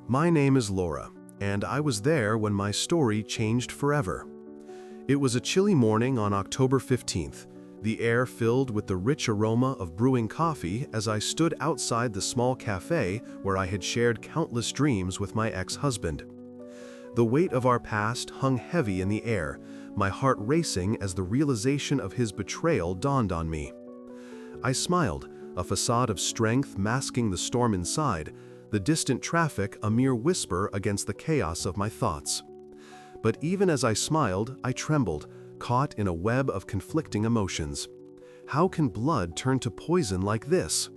My name is Laura, and I was there when my story changed forever. It was a chilly morning on October 15th, the air filled with the rich aroma of brewing coffee as I stood outside the small cafe where I had shared countless dreams with my ex-husband. The weight of our past hung heavy in the air, my heart racing as the realization of his betrayal dawned on me. I smiled, a facade of strength masking the storm inside, the distant traffic a mere whisper against the chaos of my thoughts. But even as I smiled, I trembled, caught in a web of conflicting emotions. How can blood turn to poison like this?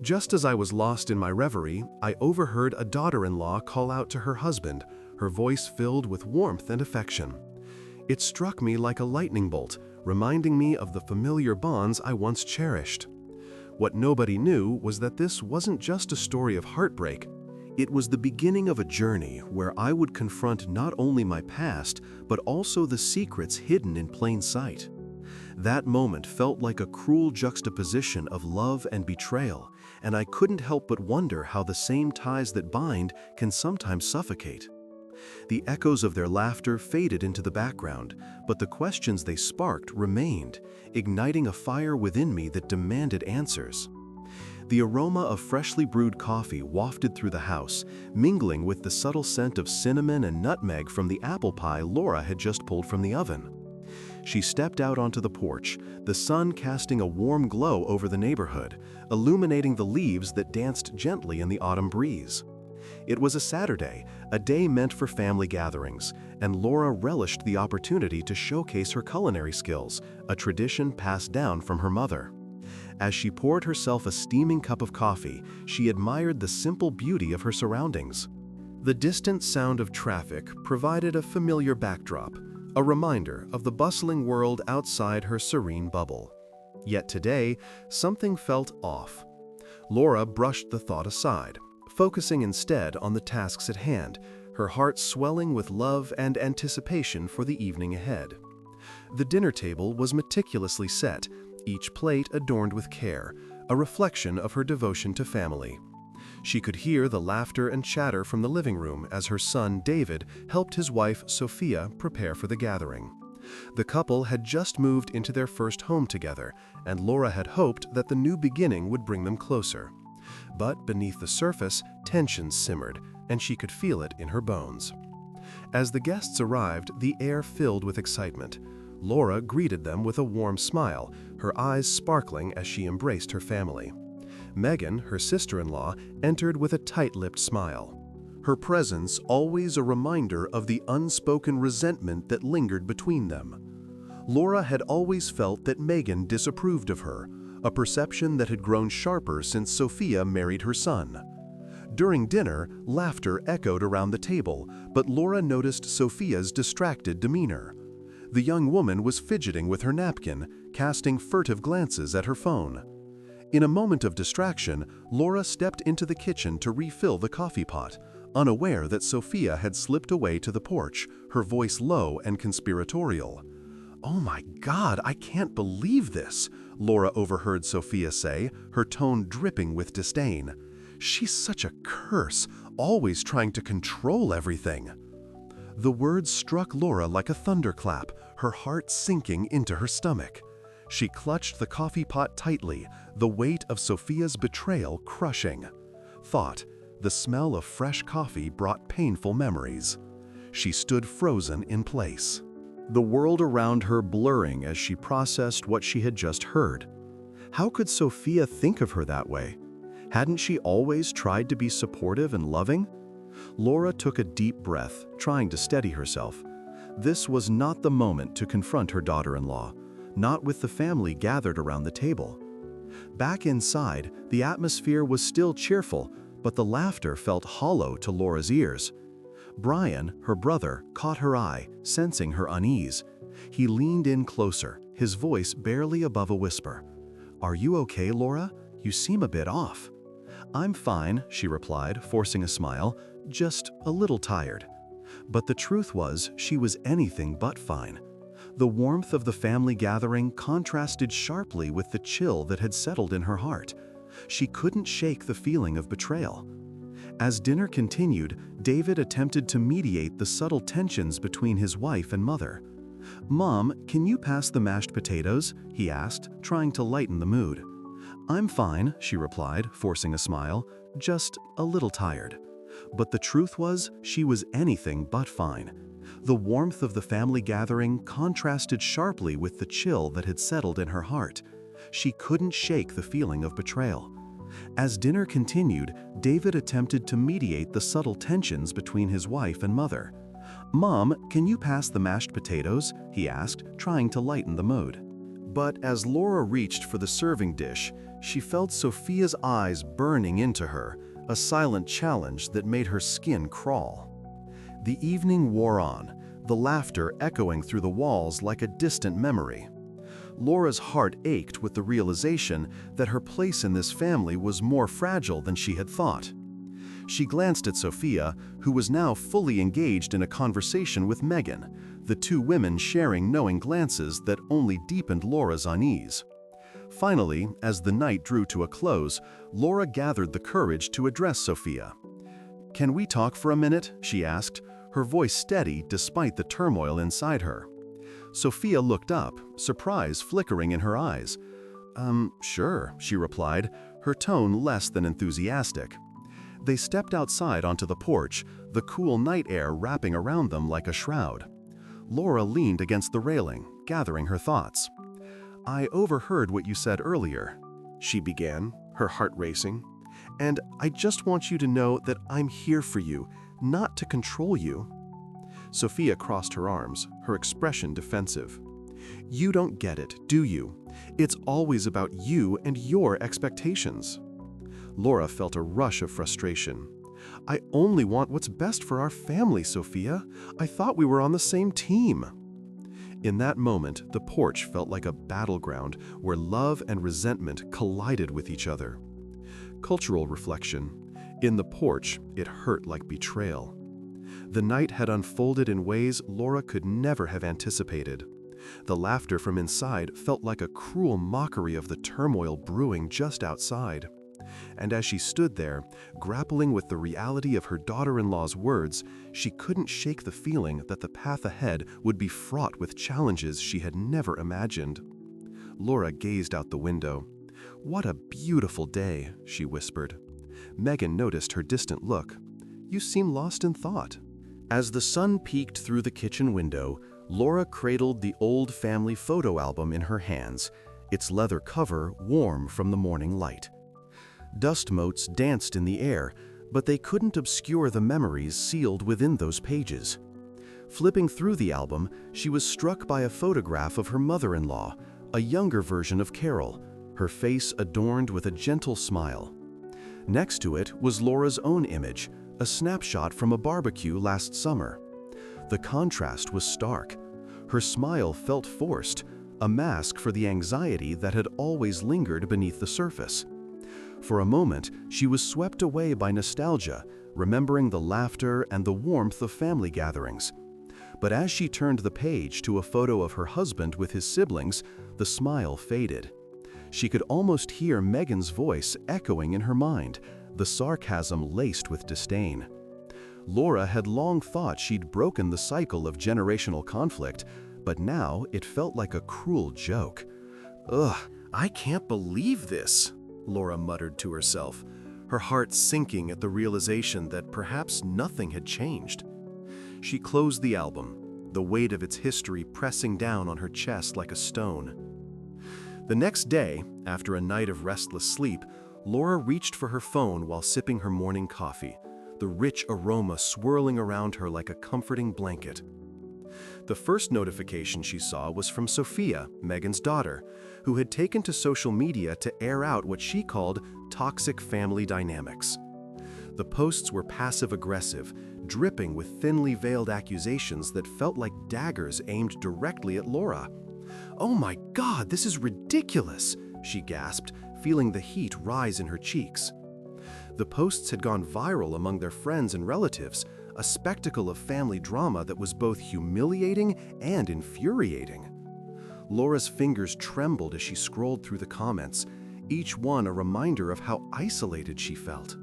Just as I was lost in my reverie, I overheard a daughter-in-law call out to her husband, her voice filled with warmth and affection. It struck me like a lightning bolt, reminding me of the familiar bonds I once cherished. What nobody knew was that this wasn't just a story of heartbreak. It was the beginning of a journey where I would confront not only my past, but also the secrets hidden in plain sight. That moment felt like a cruel juxtaposition of love and betrayal, and I couldn't help but wonder how the same ties that bind can sometimes suffocate. The echoes of their laughter faded into the background, but the questions they sparked remained, igniting a fire within me that demanded answers. The aroma of freshly brewed coffee wafted through the house, mingling with the subtle scent of cinnamon and nutmeg from the apple pie Laura had just pulled from the oven. She stepped out onto the porch, the sun casting a warm glow over the neighborhood, illuminating the leaves that danced gently in the autumn breeze. It was a Saturday, a day meant for family gatherings, and Laura relished the opportunity to showcase her culinary skills, a tradition passed down from her mother. As she poured herself a steaming cup of coffee, she admired the simple beauty of her surroundings. The distant sound of traffic provided a familiar backdrop, a reminder of the bustling world outside her serene bubble. Yet today, something felt off. Laura brushed the thought aside, focusing instead on the tasks at hand, her heart swelling with love and anticipation for the evening ahead. The dinner table was meticulously set, each plate adorned with care, a reflection of her devotion to family. She could hear the laughter and chatter from the living room as her son David helped his wife Sophia prepare for the gathering. The couple had just moved into their first home together, and Laura had hoped that the new beginning would bring them closer. But beneath the surface, tension simmered, and she could feel it in her bones. As the guests arrived, the air filled with excitement. Laura greeted them with a warm smile, her eyes sparkling as she embraced her family. Megan, her sister-in-law, entered with a tight-lipped smile. Her presence always a reminder of the unspoken resentment that lingered between them. Laura had always felt that Megan disapproved of her, a perception that had grown sharper since Sophia married her son. During dinner, laughter echoed around the table, but Laura noticed Sophia's distracted demeanor. The young woman was fidgeting with her napkin, casting furtive glances at her phone. In a moment of distraction, Laura stepped into the kitchen to refill the coffee pot, unaware that Sophia had slipped away to the porch, her voice low and conspiratorial. "Oh my God, I can't believe this," Laura overheard Sophia say, her tone dripping with disdain. "She's such a curse, always trying to control everything." The words struck Laura like a thunderclap, her heart sinking into her stomach. She clutched the coffee pot tightly, the weight of Sophia's betrayal crushing. Thought, the smell of fresh coffee brought painful memories. She stood frozen in place, the world around her blurring as she processed what she had just heard. How could Sophia think of her that way? Hadn't she always tried to be supportive and loving? Laura took a deep breath, trying to steady herself. This was not the moment to confront her daughter-in-law, not with the family gathered around the table. Back inside, the atmosphere was still cheerful, but the laughter felt hollow to Laura's ears. Brian, her brother, caught her eye, sensing her unease. He leaned in closer, his voice barely above a whisper. "Are you okay, Laura? You seem a bit off." "I'm fine," she replied, forcing a smile, "just a little tired." But the truth was, she was anything but fine. The warmth of the family gathering contrasted sharply with the chill that had settled in her heart. She couldn't shake the feeling of betrayal. As dinner continued, David attempted to mediate the subtle tensions between his wife and mother. "Mom, can you pass the mashed potatoes?" he asked, trying to lighten the mood. "I'm fine," she replied, forcing a smile, "just a little tired." But the truth was, she was anything but fine. The warmth of the family gathering contrasted sharply with the chill that had settled in her heart. She couldn't shake the feeling of betrayal. As dinner continued, David attempted to mediate the subtle tensions between his wife and mother. "Mom, can you pass the mashed potatoes?" he asked, trying to lighten the mood. But as Laura reached for the serving dish, she felt Sophia's eyes burning into her, a silent challenge that made her skin crawl. The evening wore on, the laughter echoing through the walls like a distant memory. Laura's heart ached with the realization that her place in this family was more fragile than she had thought. She glanced at Sophia, who was now fully engaged in a conversation with Megan, the two women sharing knowing glances that only deepened Laura's unease. Finally, as the night drew to a close, Laura gathered the courage to address Sophia. "Can we talk for a minute?" she asked, her voice steady despite the turmoil inside her. Sophia looked up, surprise flickering in her eyes. Sure," she replied, her tone less than enthusiastic. They stepped outside onto the porch, the cool night air wrapping around them like a shroud. Laura leaned against the railing, gathering her thoughts. "I overheard what you said earlier," she began, her heart racing. "And I just want you to know that I'm here for you, not to control you." Sophia crossed her arms, her expression defensive. "You don't get it, do you? It's always about you and your expectations." Laura felt a rush of frustration. "I only want what's best for our family, Sophia. I thought we were on the same team." In that moment, the porch felt like a battleground where love and resentment collided with each other. Cultural reflection. In the porch, it hurt like betrayal. The night had unfolded in ways Laura could never have anticipated. The laughter from inside felt like a cruel mockery of the turmoil brewing just outside. And as she stood there, grappling with the reality of her daughter-in-law's words, she couldn't shake the feeling that the path ahead would be fraught with challenges she had never imagined. Laura gazed out the window. "What a beautiful day," she whispered. Megan noticed her distant look. "You seem lost in thought." As the sun peeked through the kitchen window, Laura cradled the old family photo album in her hands, its leather cover warm from the morning light. Dust motes danced in the air, but they couldn't obscure the memories sealed within those pages. Flipping through the album, she was struck by a photograph of her mother-in-law, a younger version of Carol, her face adorned with a gentle smile. Next to it was Laura's own image, a snapshot from a barbecue last summer. The contrast was stark. Her smile felt forced, a mask for the anxiety that had always lingered beneath the surface. For a moment, she was swept away by nostalgia, remembering the laughter and the warmth of family gatherings. But as she turned the page to a photo of her husband with his siblings, the smile faded. She could almost hear Megan's voice echoing in her mind, the sarcasm laced with disdain. Laura had long thought she'd broken the cycle of generational conflict, but now it felt like a cruel joke. "Ugh, I can't believe this," Laura muttered to herself, her heart sinking at the realization that perhaps nothing had changed. She closed the album, the weight of its history pressing down on her chest like a stone. The next day, after a night of restless sleep, Laura reached for her phone while sipping her morning coffee, the rich aroma swirling around her like a comforting blanket. The first notification she saw was from Sophia, Megan's daughter, who had taken to social media to air out what she called toxic family dynamics. The posts were passive-aggressive, dripping with thinly veiled accusations that felt like daggers aimed directly at Laura. "Oh my God, this is ridiculous," she gasped, feeling the heat rise in her cheeks. The posts had gone viral among their friends and relatives, a spectacle of family drama that was both humiliating and infuriating. Laura's fingers trembled as she scrolled through the comments, each one a reminder of how isolated she felt.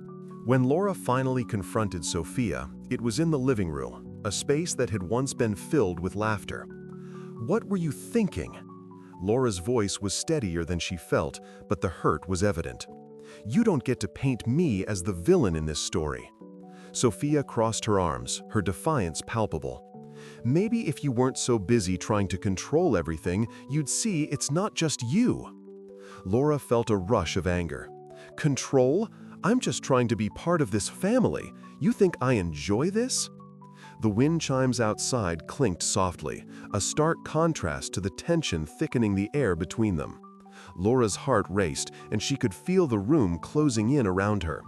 When Laura finally confronted Sophia, it was in the living room, a space that had once been filled with laughter. "What were you thinking?" Laura's voice was steadier than she felt, but the hurt was evident. "You don't get to paint me as the villain in this story." Sophia crossed her arms, her defiance palpable. "Maybe if you weren't so busy trying to control everything, you'd see it's not just you." Laura felt a rush of anger. "Control? I'm just trying to be part of this family. You think I enjoy this?" The wind chimes outside clinked softly, a stark contrast to the tension thickening the air between them. Laura's heart raced, and she could feel the room closing in around her.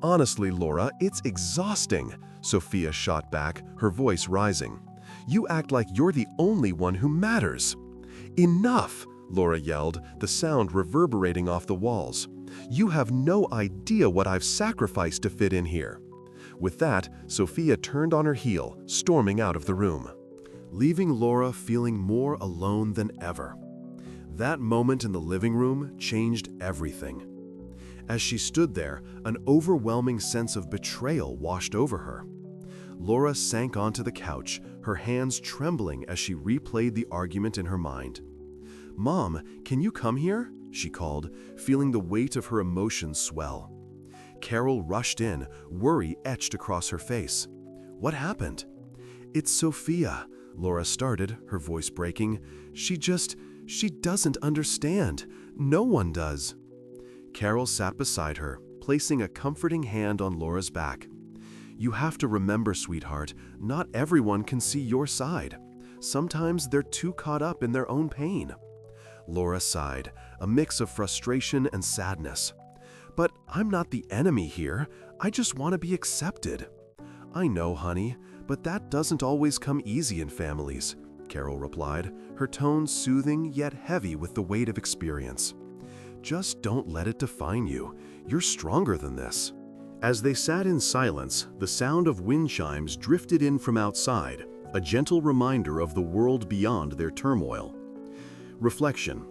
"Honestly, Laura, it's exhausting," Sophia shot back, her voice rising. "You act like you're the only one who matters." "Enough!" Laura yelled, the sound reverberating off the walls. "You have no idea what I've sacrificed to fit in here." With that, Sophia turned on her heel, storming out of the room, leaving Laura feeling more alone than ever. That moment in the living room changed everything. As she stood there, an overwhelming sense of betrayal washed over her. Laura sank onto the couch, her hands trembling as she replayed the argument in her mind. "Mom, can you come here?" she called, feeling the weight of her emotions swell. Carol rushed in, worry etched across her face. "What happened?" "It's Sophia," Laura started, her voice breaking. She doesn't understand. No one does." Carol sat beside her, placing a comforting hand on Laura's back. "You have to remember, sweetheart, not everyone can see your side. Sometimes they're too caught up in their own pain." Laura sighed, a mix of frustration and sadness. "But I'm not the enemy here. I just want to be accepted." "I know, honey, but that doesn't always come easy in families," Carol replied, her tone soothing yet heavy with the weight of experience. "Just don't let it define you. You're stronger than this." As they sat in silence, the sound of wind chimes drifted in from outside, a gentle reminder of the world beyond their turmoil. Reflection.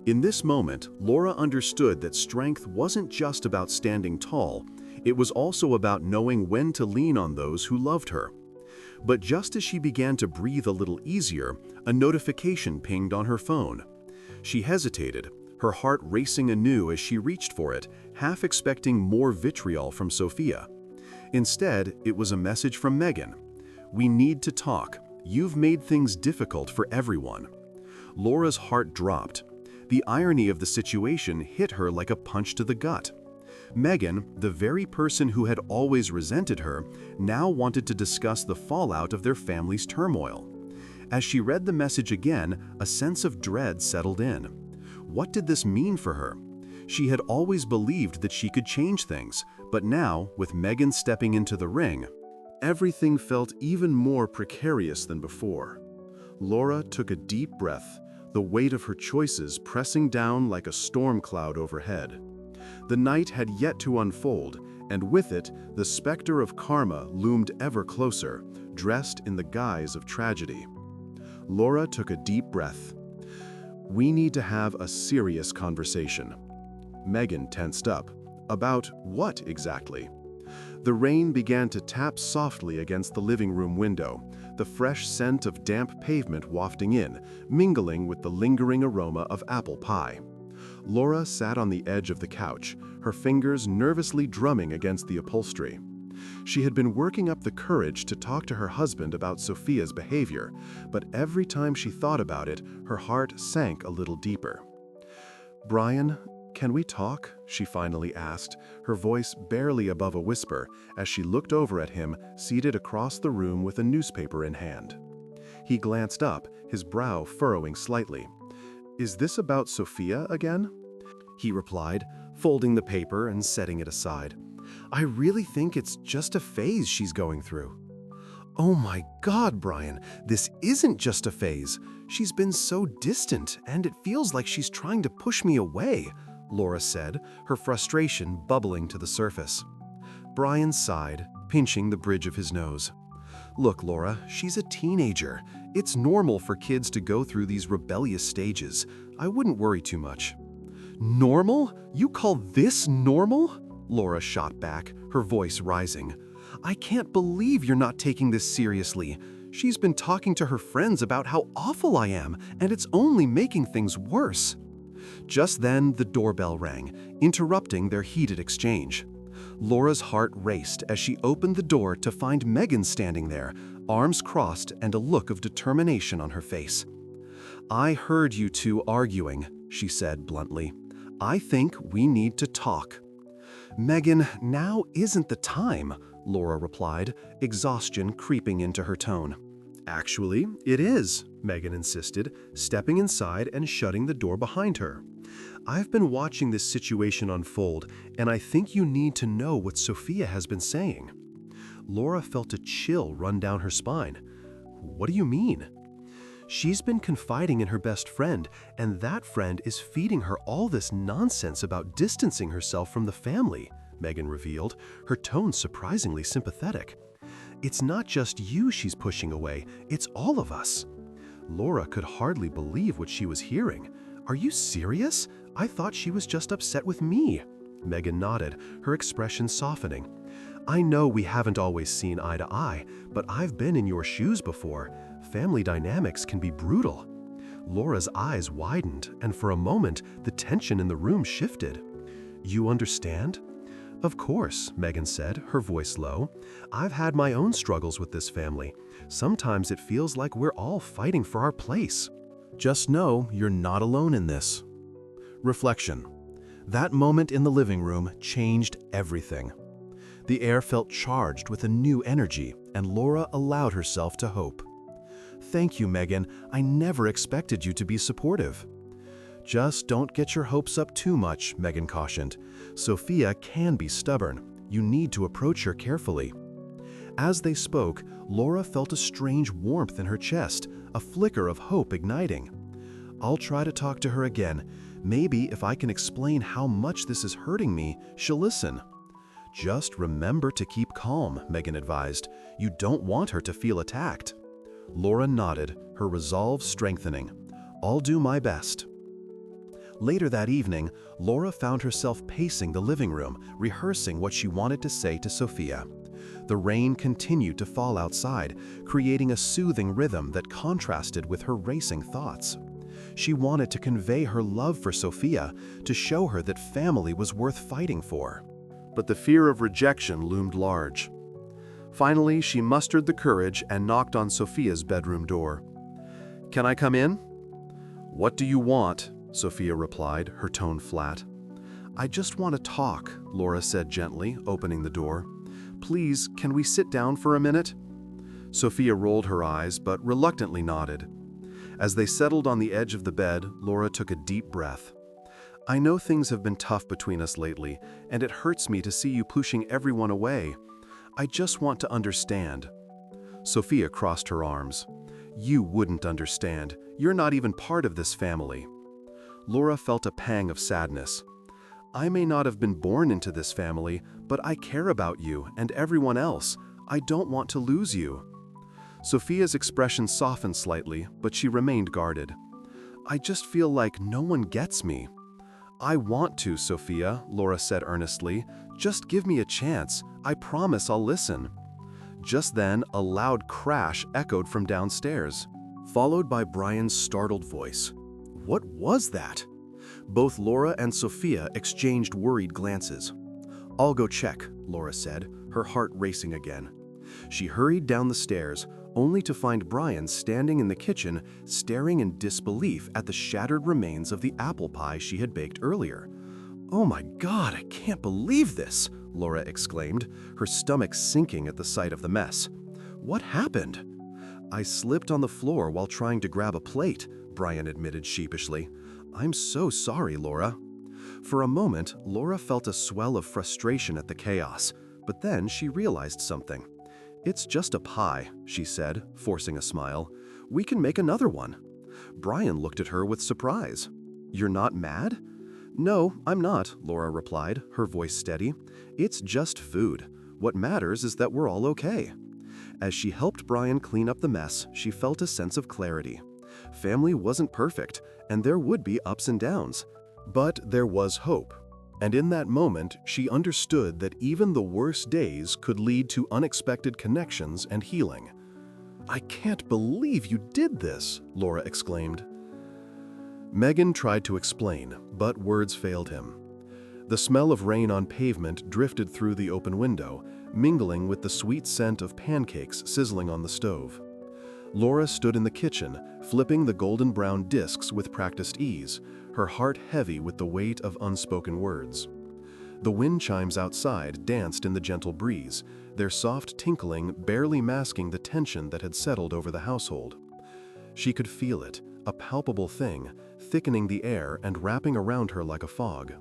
In this moment, Laura understood that strength wasn't just about standing tall, it was also about knowing when to lean on those who loved her. But just as she began to breathe a little easier, a notification pinged on her phone. She hesitated, her heart racing anew as she reached for it, half expecting more vitriol from Sophia. Instead, it was a message from Megan. "We need to talk. You've made things difficult for everyone." Laura's heart dropped. The irony of the situation hit her like a punch to the gut. Megan, the very person who had always resented her, now wanted to discuss the fallout of their family's turmoil. As she read the message again, a sense of dread settled in. What did this mean for her? She had always believed that she could change things, but now, with Megan stepping into the ring, everything felt even more precarious than before. Laura took a deep breath, the weight of her choices pressing down like a storm cloud overhead. The night had yet to unfold, and with it, the specter of karma loomed ever closer, dressed in the guise of tragedy. Laura took a deep breath. "We need to have a serious conversation." Megan tensed up. "About what exactly?" The rain began to tap softly against the living room window, the fresh scent of damp pavement wafting in, mingling with the lingering aroma of apple pie. Laura sat on the edge of the couch, her fingers nervously drumming against the upholstery. She had been working up the courage to talk to her husband about Sophia's behavior, but every time she thought about it, her heart sank a little deeper. "Brian, can we talk?" she finally asked, her voice barely above a whisper, as she looked over at him, seated across the room with a newspaper in hand. He glanced up, his brow furrowing slightly. "Is this about Sophia again?" He replied, folding the paper and setting it aside. "I really think it's just a phase she's going through." "Oh my God, Brian, this isn't just a phase. She's been so distant, and it feels like she's trying to push me away," Laura said, her frustration bubbling to the surface. Brian sighed, pinching the bridge of his nose. "Look, Laura, she's a teenager. It's normal for kids to go through these rebellious stages. I wouldn't worry too much." "Normal? You call this normal?" Laura shot back, her voice rising. "I can't believe you're not taking this seriously. She's been talking to her friends about how awful I am, and it's only making things worse." Just then, the doorbell rang, interrupting their heated exchange. Laura's heart raced as she opened the door to find Megan standing there, arms crossed and a look of determination on her face. "I heard you two arguing," she said bluntly. "I think we need to talk." "Megan, now isn't the time," Laura replied, exhaustion creeping into her tone. "Actually, it is," Megan insisted, stepping inside and shutting the door behind her. "I've been watching this situation unfold, and I think you need to know what Sophia has been saying." Laura felt a chill run down her spine. "What do you mean?" "She's been confiding in her best friend, and that friend is feeding her all this nonsense about distancing herself from the family," Megan revealed, her tone surprisingly sympathetic. "It's not just you she's pushing away, it's all of us." Laura could hardly believe what she was hearing. "Are you serious? I thought she was just upset with me." Megan nodded, her expression softening. "I know we haven't always seen eye to eye, but I've been in your shoes before. Family dynamics can be brutal." Laura's eyes widened, and for a moment, the tension in the room shifted. "You understand?" "Of course," Megan said, her voice low. "I've had my own struggles with this family. Sometimes it feels like we're all fighting for our place. Just know you're not alone in this." Reflection. That moment in the living room changed everything. The air felt charged with a new energy, and Laura allowed herself to hope. "Thank you, Megan. I never expected you to be supportive." "Just don't get your hopes up too much," Megan cautioned. "Sophia can be stubborn. You need to approach her carefully." As they spoke, Laura felt a strange warmth in her chest, a flicker of hope igniting. "I'll try to talk to her again. Maybe if I can explain how much this is hurting me, she'll listen." "Just remember to keep calm," Megan advised. "You don't want her to feel attacked." Laura nodded, her resolve strengthening. "I'll do my best." Later that evening, Laura found herself pacing the living room, rehearsing what she wanted to say to Sophia. The rain continued to fall outside, creating a soothing rhythm that contrasted with her racing thoughts. She wanted to convey her love for Sophia, to show her that family was worth fighting for. But the fear of rejection loomed large. Finally, she mustered the courage and knocked on Sophia's bedroom door. "Can I come in?" "What do you want?" Sophia replied, her tone flat. "I just want to talk," Laura said gently, opening the door. "Please, can we sit down for a minute?" Sophia rolled her eyes, but reluctantly nodded. As they settled on the edge of the bed, Laura took a deep breath. "I know things have been tough between us lately, and it hurts me to see you pushing everyone away. I just want to understand." Sophia crossed her arms. "You wouldn't understand. You're not even part of this family." Laura felt a pang of sadness. "I may not have been born into this family, but I care about you and everyone else. I don't want to lose you." Sophia's expression softened slightly, but she remained guarded. "I just feel like no one gets me." "I want to, Sophia," Laura said earnestly. "Just give me a chance. I promise I'll listen." Just then, a loud crash echoed from downstairs, followed by Brian's startled voice. What was that? Both Laura and Sophia exchanged worried glances. "I'll go check," Laura said, her heart racing again. She hurried down the stairs, only to find Brian standing in the kitchen, staring in disbelief at the shattered remains of the apple pie she had baked earlier. "Oh my God, I can't believe this," Laura exclaimed, her stomach sinking at the sight of the mess. "What happened?" "I slipped on the floor while trying to grab a plate," Brian admitted sheepishly. "I'm so sorry, Laura." For a moment, Laura felt a swell of frustration at the chaos, but then she realized something. "It's just a pie," she said, forcing a smile. "We can make another one." Brian looked at her with surprise. "You're not mad?" "No, I'm not," Laura replied, her voice steady. "It's just food. What matters is that we're all okay." As she helped Brian clean up the mess, she felt a sense of clarity. Family wasn't perfect, and there would be ups and downs. But there was hope. And in that moment, she understood that even the worst days could lead to unexpected connections and healing. "I can't believe you did this," Laura exclaimed. Megan tried to explain, but words failed him. The smell of rain on pavement drifted through the open window, mingling with the sweet scent of pancakes sizzling on the stove. Laura stood in the kitchen, flipping the golden brown discs with practiced ease, her heart heavy with the weight of unspoken words. The wind chimes outside danced in the gentle breeze, their soft tinkling barely masking the tension that had settled over the household. She could feel it, a palpable thing, thickening the air and wrapping around her like a fog.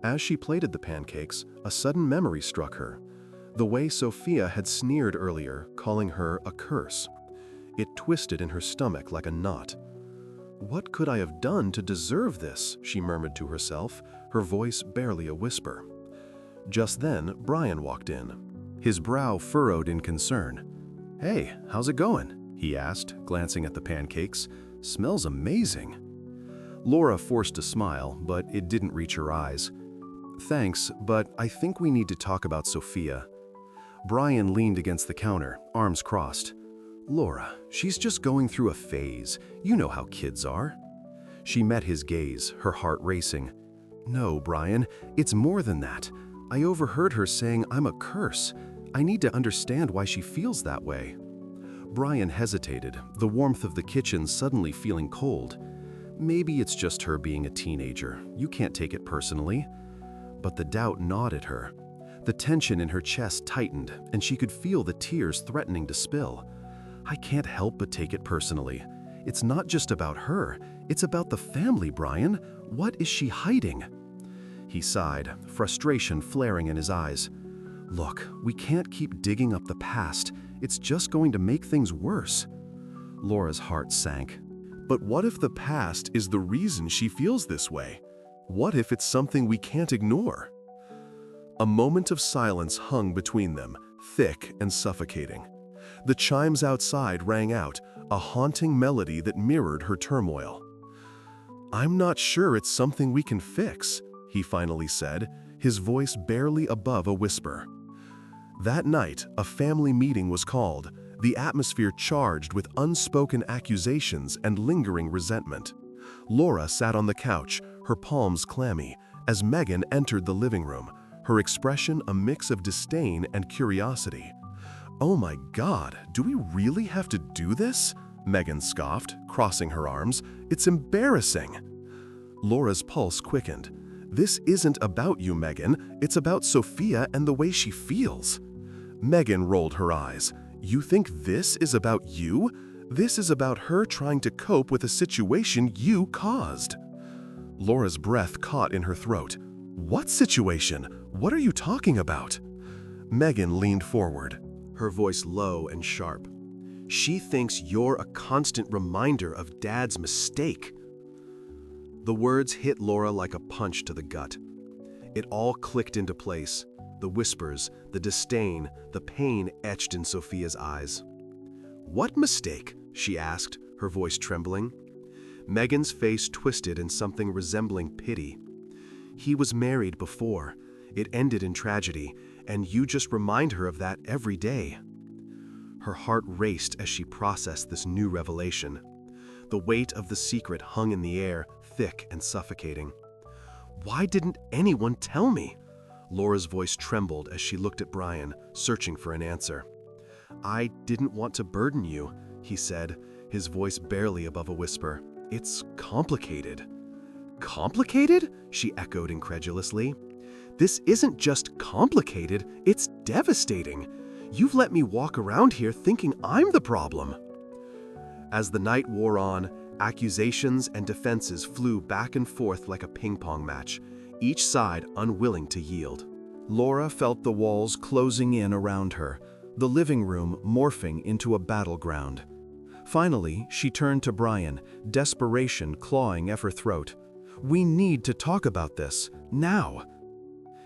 As she plated the pancakes, a sudden memory struck her. The way Sophia had sneered earlier, calling her a curse. It twisted in her stomach like a knot. "What could I have done to deserve this?" she murmured to herself, her voice barely a whisper. Just then, Brian walked in, his brow furrowed in concern. "Hey, how's it going?" he asked, glancing at the pancakes. "Smells amazing." Laura forced a smile, but it didn't reach her eyes. "Thanks, but I think we need to talk about Sophia." Brian leaned against the counter, arms crossed. "Laura, she's just going through a phase. You know how kids are." She met his gaze, her heart racing. "No, Brian, it's more than that. I overheard her saying I'm a curse. I need to understand why she feels that way." Brian hesitated, the warmth of the kitchen suddenly feeling cold. "Maybe it's just her being a teenager. You can't take it personally." But the doubt gnawed at her. The tension in her chest tightened, and she could feel the tears threatening to spill. "I can't help but take it personally. It's not just about her. It's about the family, Brian. What is she hiding?" He sighed, frustration flaring in his eyes. "Look, we can't keep digging up the past. It's just going to make things worse." Laura's heart sank. But what if the past is the reason she feels this way? What if it's something we can't ignore? A moment of silence hung between them, thick and suffocating. The chimes outside rang out, a haunting melody that mirrored her turmoil. "I'm not sure it's something we can fix," he finally said, his voice barely above a whisper. That night, a family meeting was called, the atmosphere charged with unspoken accusations and lingering resentment. Laura sat on the couch, her palms clammy, as Megan entered the living room, her expression a mix of disdain and curiosity. "Oh my God, do we really have to do this?" Megan scoffed, crossing her arms. "It's embarrassing." Laura's pulse quickened. "This isn't about you, Megan. It's about Sophia and the way she feels." Megan rolled her eyes. "You think this is about you? This is about her trying to cope with a situation you caused." Laura's breath caught in her throat. "What situation? What are you talking about?" Megan leaned forward, her voice low and sharp. "She thinks you're a constant reminder of Dad's mistake." The words hit Laura like a punch to the gut. It all clicked into place. The whispers, the disdain, the pain etched in Sophia's eyes. "What mistake?" she asked, her voice trembling. Megan's face twisted in something resembling pity. "He was married before. It ended in tragedy, and you just remind her of that every day." Her heart raced as she processed this new revelation. The weight of the secret hung in the air, thick and suffocating. "Why didn't anyone tell me?" Laura's voice trembled as she looked at Brian, searching for an answer. "I didn't want to burden you," he said, his voice barely above a whisper. "It's complicated." "Complicated?" she echoed incredulously. "This isn't just complicated, it's devastating. You've let me walk around here thinking I'm the problem." As the night wore on, accusations and defenses flew back and forth like a ping-pong match, each side unwilling to yield. Laura felt the walls closing in around her, the living room morphing into a battleground. Finally, she turned to Brian, desperation clawing at her throat. "We need to talk about this, now."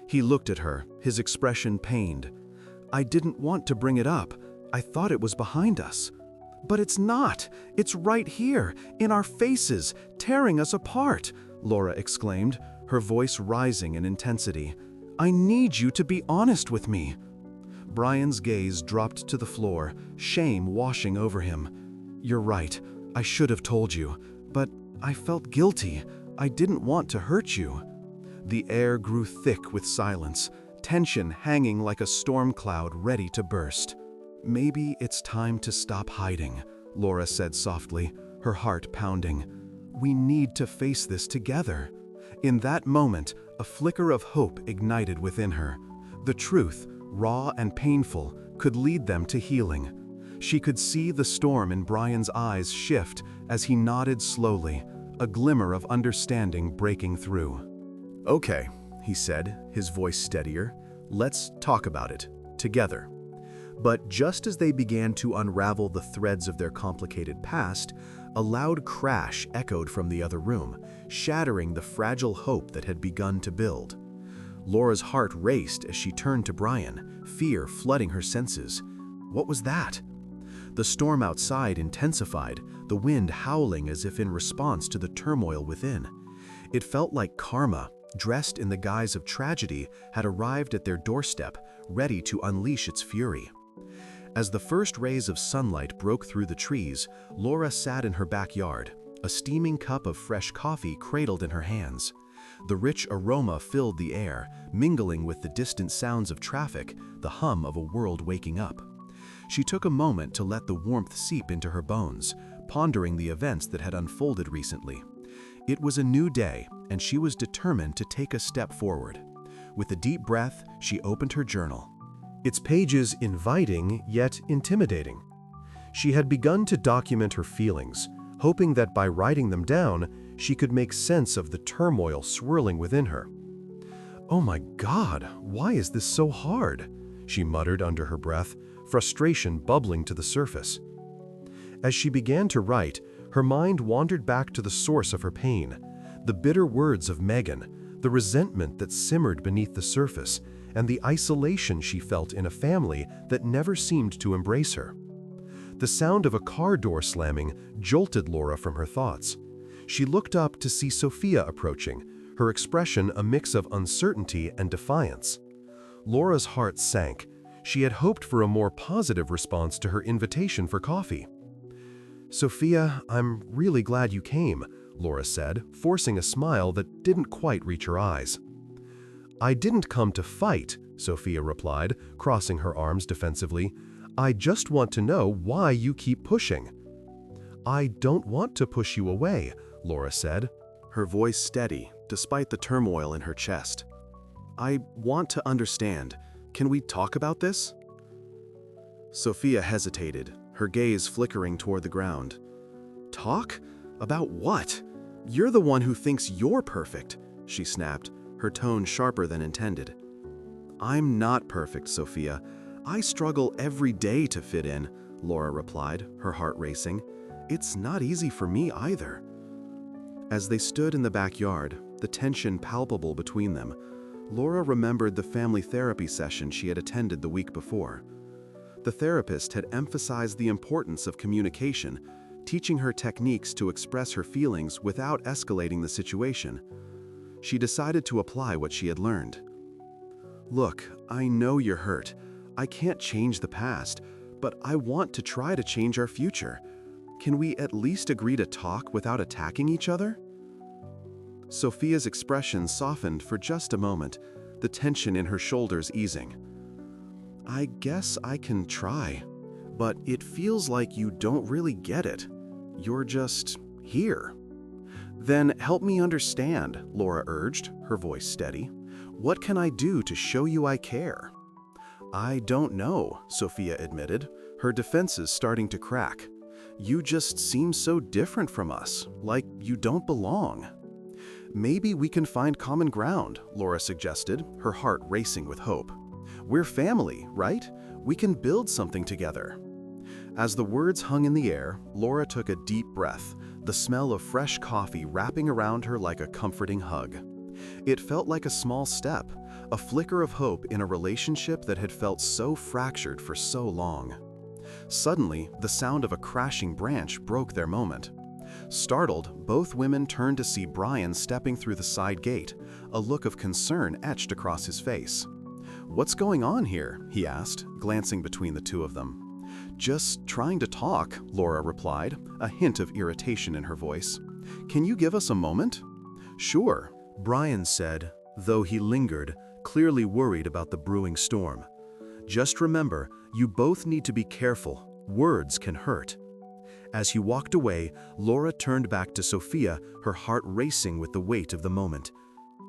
He looked at her, his expression pained. "I didn't want to bring it up. I thought it was behind us." "But it's not. It's right here, in our faces, tearing us apart," Laura exclaimed, her voice rising in intensity. "I need you to be honest with me." Brian's gaze dropped to the floor, shame washing over him. "You're right, I should have told you, but I felt guilty. I didn't want to hurt you." The air grew thick with silence, tension hanging like a storm cloud ready to burst. "Maybe it's time to stop hiding," Laura said softly, her heart pounding. "We need to face this together." In that moment, a flicker of hope ignited within her. The truth, raw and painful, could lead them to healing. She could see the storm in Brian's eyes shift as he nodded slowly, a glimmer of understanding breaking through. "Okay," he said, his voice steadier. "Let's talk about it, together." But just as they began to unravel the threads of their complicated past, a loud crash echoed from the other room, shattering the fragile hope that had begun to build. Laura's heart raced as she turned to Brian, fear flooding her senses. What was that? The storm outside intensified, the wind howling as if in response to the turmoil within. It felt like karma, dressed in the guise of tragedy, had arrived at their doorstep, ready to unleash its fury. As the first rays of sunlight broke through the trees, Laura sat in her backyard, a steaming cup of fresh coffee cradled in her hands. The rich aroma filled the air, mingling with the distant sounds of traffic, the hum of a world waking up. She took a moment to let the warmth seep into her bones, pondering the events that had unfolded recently. It was a new day, and she was determined to take a step forward. With a deep breath, she opened her journal. Its pages inviting yet intimidating. She had begun to document her feelings, hoping that by writing them down, she could make sense of the turmoil swirling within her. "Oh my God, why is this so hard?" she muttered under her breath, frustration bubbling to the surface. As she began to write, her mind wandered back to the source of her pain, the bitter words of Megan, the resentment that simmered beneath the surface, and the isolation she felt in a family that never seemed to embrace her. The sound of a car door slamming jolted Laura from her thoughts. She looked up to see Sophia approaching, her expression a mix of uncertainty and defiance. Laura's heart sank. She had hoped for a more positive response to her invitation for coffee. "Sophia, I'm really glad you came," Laura said, forcing a smile that didn't quite reach her eyes. "I didn't come to fight," Sophia replied, crossing her arms defensively. "I just want to know why you keep pushing." "I don't want to push you away," Laura said, her voice steady despite the turmoil in her chest. "I want to understand. Can we talk about this?" Sophia hesitated, her gaze flickering toward the ground. "Talk? About what? You're the one who thinks you're perfect," she snapped, her tone sharper than intended. "I'm not perfect, Sophia. I struggle every day to fit in," Laura replied, her heart racing. "It's not easy for me either." As they stood in the backyard, the tension palpable between them, Laura remembered the family therapy session she had attended the week before. The therapist had emphasized the importance of communication, teaching her techniques to express her feelings without escalating the situation. She decided to apply what she had learned. "Look, I know you're hurt. I can't change the past, but I want to try to change our future. Can we at least agree to talk without attacking each other?" Sophia's expression softened for just a moment, the tension in her shoulders easing. "I guess I can try, but it feels like you don't really get it. You're just here." "Then help me understand," Laura urged, her voice steady. "What can I do to show you I care?" "I don't know," Sophia admitted, her defenses starting to crack. "You just seem so different from us, like you don't belong." "Maybe we can find common ground," Laura suggested, her heart racing with hope. "We're family, right? We can build something together." As the words hung in the air, Laura took a deep breath, the smell of fresh coffee wrapping around her like a comforting hug. It felt like a small step, a flicker of hope in a relationship that had felt so fractured for so long. Suddenly, the sound of a crashing branch broke their moment. Startled, both women turned to see Brian stepping through the side gate, a look of concern etched across his face. "What's going on here?" he asked, glancing between the two of them. "Just trying to talk," Laura replied, a hint of irritation in her voice. "Can you give us a moment?" "Sure," Brian said, though he lingered, clearly worried about the brewing storm. "Just remember, you both need to be careful. Words can hurt." As he walked away, Laura turned back to Sophia, her heart racing with the weight of the moment.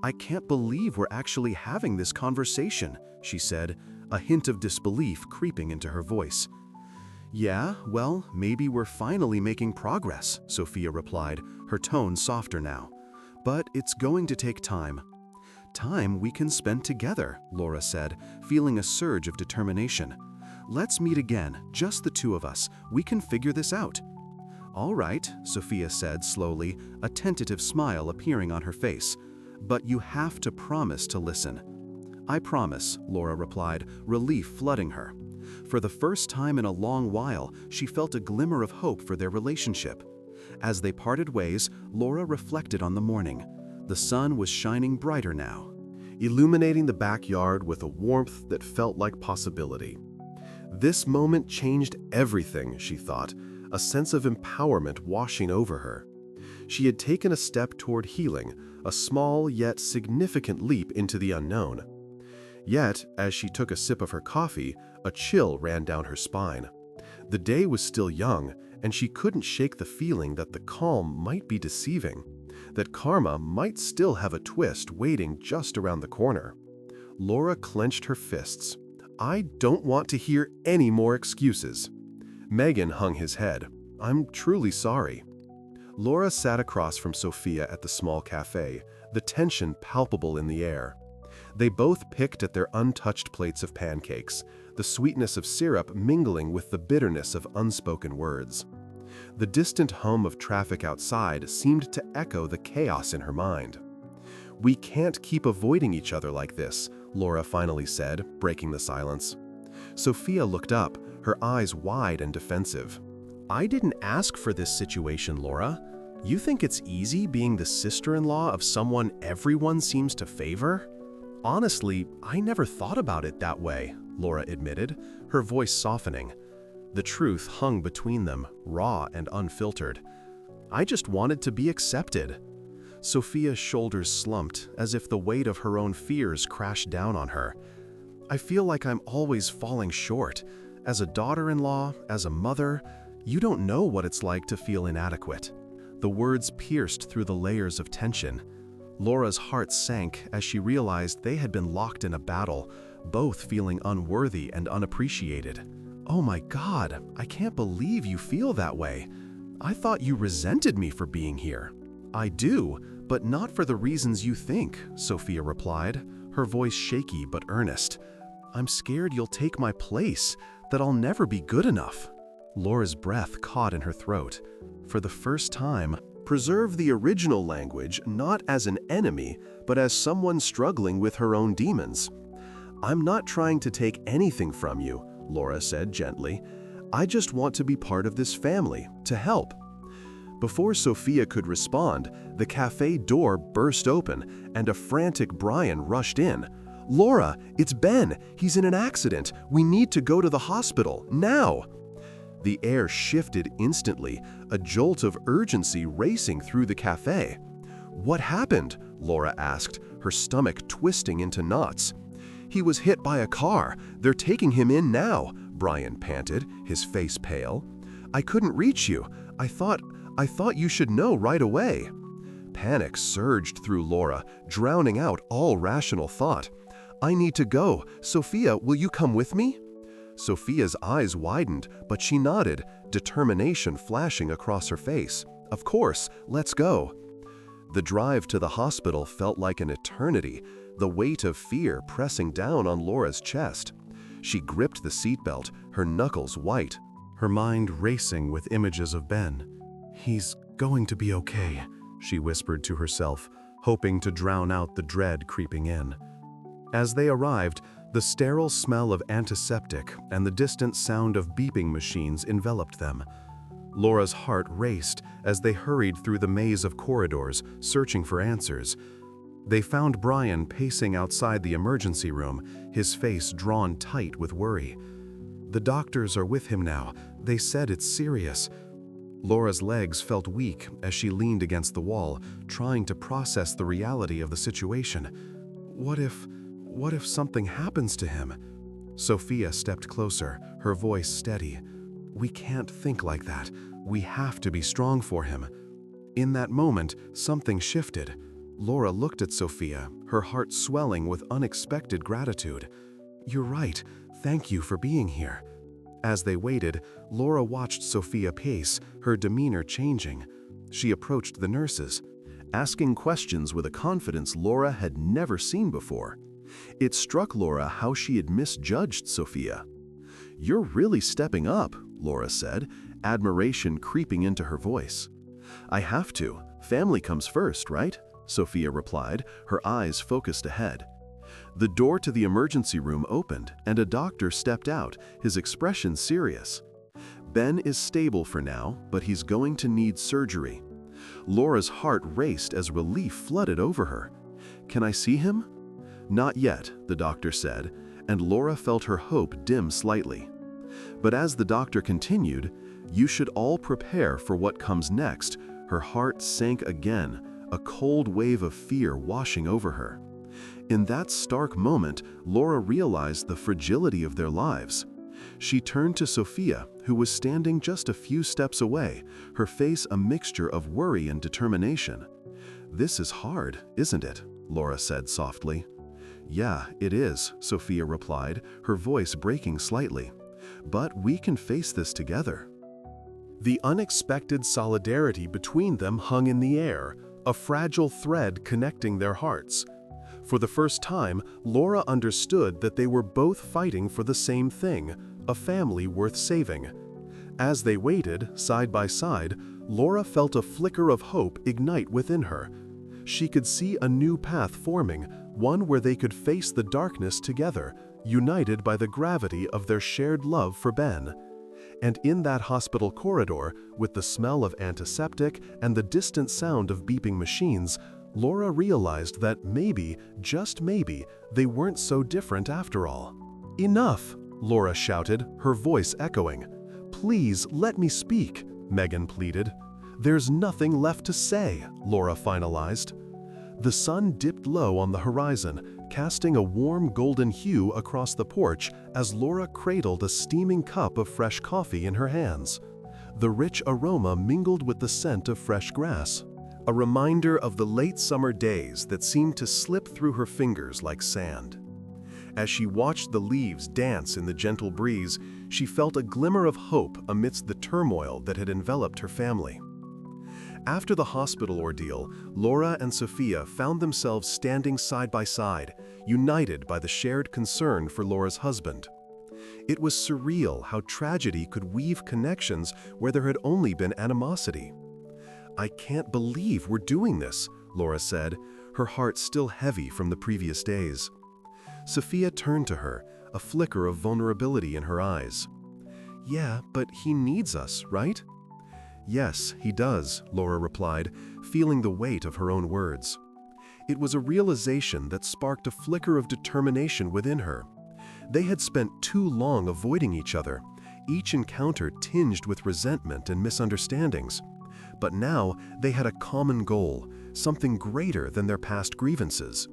"I can't believe we're actually having this conversation," she said, a hint of disbelief creeping into her voice. "Yeah, well, maybe we're finally making progress," Sophia replied, her tone softer now. "But it's going to take time." "Time we can spend together," Laura said, feeling a surge of determination. "Let's meet again, just the two of us. We can figure this out." "All right," Sophia said slowly, a tentative smile appearing on her face. "But you have to promise to listen." "I promise," Laura replied, relief flooding her. For the first time in a long while, she felt a glimmer of hope for their relationship. As they parted ways, Laura reflected on the morning. The sun was shining brighter now, illuminating the backyard with a warmth that felt like possibility. This moment changed everything, she thought, a sense of empowerment washing over her. She had taken a step toward healing, a small yet significant leap into the unknown. Yet, as she took a sip of her coffee, a chill ran down her spine. The day was still young, and she couldn't shake the feeling that the calm might be deceiving, that karma might still have a twist waiting just around the corner. Laura clenched her fists. "I don't want to hear any more excuses." Megan hung his head. "I'm truly sorry." Laura sat across from Sophia at the small cafe, the tension palpable in the air. They both picked at their untouched plates of pancakes, the sweetness of syrup mingling with the bitterness of unspoken words. The distant hum of traffic outside seemed to echo the chaos in her mind. "We can't keep avoiding each other like this," Laura finally said, breaking the silence. Sophia looked up, her eyes wide and defensive. "I didn't ask for this situation, Laura. You think it's easy being the sister-in-law of someone everyone seems to favor?" "Honestly, I never thought about it that way," Laura admitted, her voice softening. The truth hung between them, raw and unfiltered. "I just wanted to be accepted." Sophia's shoulders slumped, as if the weight of her own fears crashed down on her. "I feel like I'm always falling short. As a daughter-in-law, as a mother, you don't know what it's like to feel inadequate." The words pierced through the layers of tension. Laura's heart sank as she realized they had been locked in a battle, both feeling unworthy and unappreciated. "Oh my God, I can't believe you feel that way. I thought you resented me for being here." "I do, but not for the reasons you think," Sophia replied, her voice shaky but earnest. "I'm scared you'll take my place, that I'll never be good enough." Laura's breath caught in her throat. For the first time, preserve the original language not as an enemy, but as someone struggling with her own demons. "I'm not trying to take anything from you," Laura said gently. "I just want to be part of this family, to help." Before Sophia could respond, the cafe door burst open and a frantic Brian rushed in. "Laura, it's Ben. He's in an accident. We need to go to the hospital, now." The air shifted instantly, a jolt of urgency racing through the cafe. "What happened?" Laura asked, her stomach twisting into knots. "He was hit by a car. They're taking him in now," Brian panted, his face pale. "I couldn't reach you. I thought you should know right away." Panic surged through Laura, drowning out all rational thought. "I need to go. Sophia, will you come with me?" Sophia's eyes widened, but she nodded, determination flashing across her face. "Of course, let's go." The drive to the hospital felt like an eternity, the weight of fear pressing down on Laura's chest. She gripped the seatbelt, her knuckles white, her mind racing with images of Ben. "He's going to be okay," she whispered to herself, hoping to drown out the dread creeping in. As they arrived, the sterile smell of antiseptic and the distant sound of beeping machines enveloped them. Laura's heart raced as they hurried through the maze of corridors, searching for answers. They found Brian pacing outside the emergency room, his face drawn tight with worry. "The doctors are with him now. They said it's serious." Laura's legs felt weak as she leaned against the wall, trying to process the reality of the situation. What if something happens to him? Sophia stepped closer, her voice steady. "We can't think like that. We have to be strong for him." In that moment, something shifted. Laura looked at Sophia, her heart swelling with unexpected gratitude. "You're right. Thank you for being here." As they waited, Laura watched Sophia pace, her demeanor changing. She approached the nurses, asking questions with a confidence Laura had never seen before. It struck Laura how she had misjudged Sophia. "You're really stepping up," Laura said, admiration creeping into her voice. "I have to. Family comes first, right?" Sophia replied, her eyes focused ahead. The door to the emergency room opened, and a doctor stepped out, his expression serious. "Ben is stable for now, but he's going to need surgery." Laura's heart raced as relief flooded over her. "Can I see him?" "Not yet," the doctor said, and Laura felt her hope dim slightly. But as the doctor continued, "You should all prepare for what comes next," her heart sank again, a cold wave of fear washing over her. In that stark moment, Laura realized the fragility of their lives. She turned to Sophia, who was standing just a few steps away, her face a mixture of worry and determination. "This is hard, isn't it?" Laura said softly. "Yeah, it is," Sophia replied, her voice breaking slightly. "But we can face this together." The unexpected solidarity between them hung in the air, a fragile thread connecting their hearts. For the first time, Laura understood that they were both fighting for the same thing, a family worth saving. As they waited, side by side, Laura felt a flicker of hope ignite within her. She could see a new path forming, one where they could face the darkness together, united by the gravity of their shared love for Ben. And in that hospital corridor, with the smell of antiseptic and the distant sound of beeping machines, Laura realized that maybe, just maybe, they weren't so different after all. "Enough!" Laura shouted, her voice echoing. "Please let me speak," Megan pleaded. "There's nothing left to say," Laura finalized. The sun dipped low on the horizon, casting a warm golden hue across the porch as Laura cradled a steaming cup of fresh coffee in her hands. The rich aroma mingled with the scent of fresh grass, a reminder of the late summer days that seemed to slip through her fingers like sand. As she watched the leaves dance in the gentle breeze, she felt a glimmer of hope amidst the turmoil that had enveloped her family. After the hospital ordeal, Laura and Sophia found themselves standing side by side, united by the shared concern for Laura's husband. It was surreal how tragedy could weave connections where there had only been animosity. "I can't believe we're doing this," Laura said, her heart still heavy from the previous days. Sophia turned to her, a flicker of vulnerability in her eyes. "Yeah, but he needs us, right?" "Yes, he does," Laura replied, feeling the weight of her own words. It was a realization that sparked a flicker of determination within her. They had spent too long avoiding each other, each encounter tinged with resentment and misunderstandings. But now they had a common goal, something greater than their past grievances.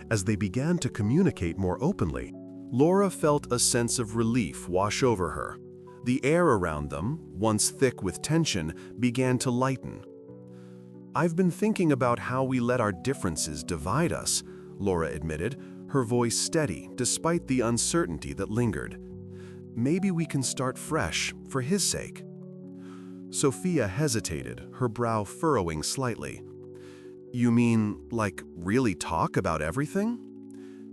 As they began to communicate more openly, Laura felt a sense of relief wash over her. The air around them, once thick with tension, began to lighten. "I've been thinking about how we let our differences divide us," Laura admitted, her voice steady despite the uncertainty that lingered. "Maybe we can start fresh, for his sake." Sophia hesitated, her brow furrowing slightly. "You mean, like, really talk about everything?"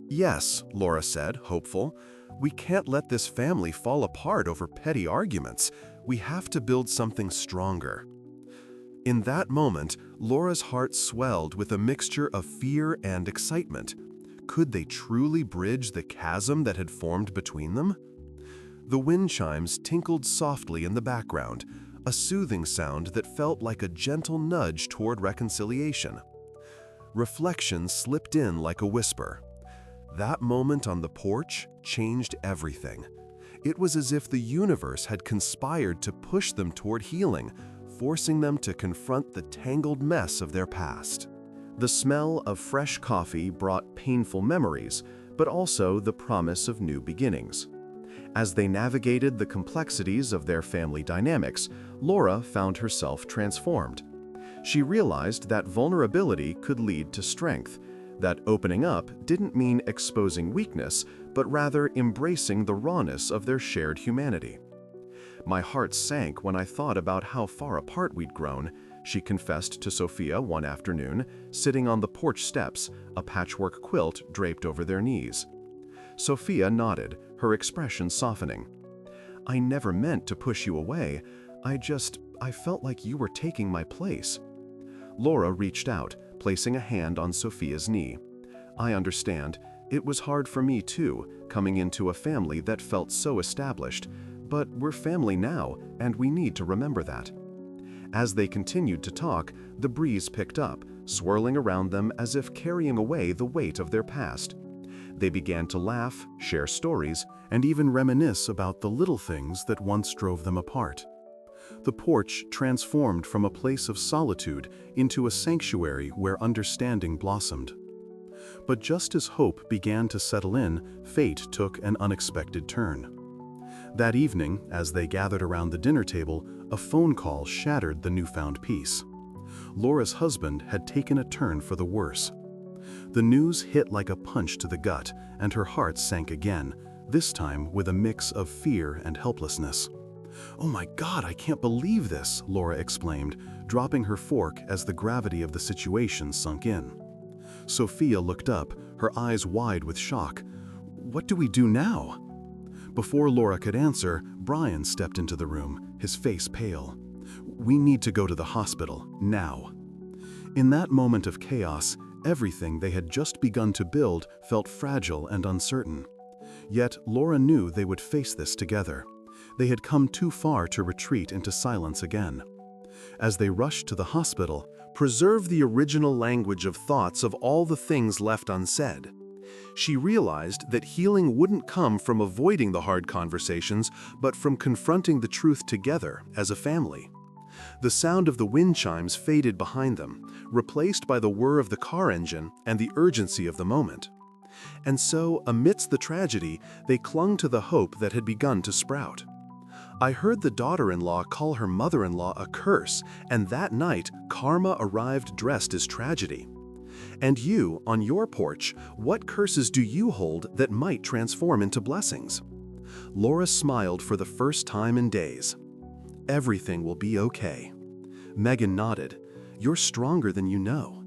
"Yes," Laura said, hopeful. "We can't let this family fall apart over petty arguments. We have to build something stronger." In that moment, Laura's heart swelled with a mixture of fear and excitement. Could they truly bridge the chasm that had formed between them? The wind chimes tinkled softly in the background, a soothing sound that felt like a gentle nudge toward reconciliation. reflection slipped in like a whisper. That moment on the porch changed everything. It was as if the universe had conspired to push them toward healing, forcing them to confront the tangled mess of their past. The smell of fresh coffee brought painful memories, but also the promise of new beginnings. As they navigated the complexities of their family dynamics, Laura found herself transformed. She realized that vulnerability could lead to strength, that opening up didn't mean exposing weakness, but rather embracing the rawness of their shared humanity. "My heart sank when I thought about how far apart we'd grown," she confessed to Sophia one afternoon, sitting on the porch steps, a patchwork quilt draped over their knees. Sophia nodded, her expression softening. "I never meant to push you away. I felt like you were taking my place." Laura reached out, placing a hand on Sophia's knee. "I understand. It was hard for me too, coming into a family that felt so established. But we're family now, and we need to remember that." As they continued to talk, the breeze picked up, swirling around them as if carrying away the weight of their past. They began to laugh, share stories, and even reminisce about the little things that once drove them apart. The porch transformed from a place of solitude into a sanctuary where understanding blossomed. But just as hope began to settle in, fate took an unexpected turn. That evening, as they gathered around the dinner table, a phone call shattered the newfound peace. Laura's husband had taken a turn for the worse. The news hit like a punch to the gut, and her heart sank again, this time with a mix of fear and helplessness. "Oh my God, I can't believe this," Laura exclaimed, dropping her fork as the gravity of the situation sunk in. Sophia looked up, her eyes wide with shock. "What do we do now?" Before Laura could answer, Brian stepped into the room, his face pale. "We need to go to the hospital, now." In that moment of chaos, everything they had just begun to build felt fragile and uncertain. Yet Laura knew they would face this together. They had come too far to retreat into silence again. As they rushed to the hospital, preserve the original language of thoughts of all the things left unsaid. She realized that healing wouldn't come from avoiding the hard conversations, but from confronting the truth together as a family. The sound of the wind chimes faded behind them, replaced by the whir of the car engine and the urgency of the moment. And so, amidst the tragedy, they clung to the hope that had begun to sprout. "I heard the daughter-in-law call her mother-in-law a curse, and that night, karma arrived dressed as tragedy. And you, on your porch, what curses do you hold that might transform into blessings?" Laura smiled for the first time in days. "Everything will be okay." Megan nodded. "You're stronger than you know."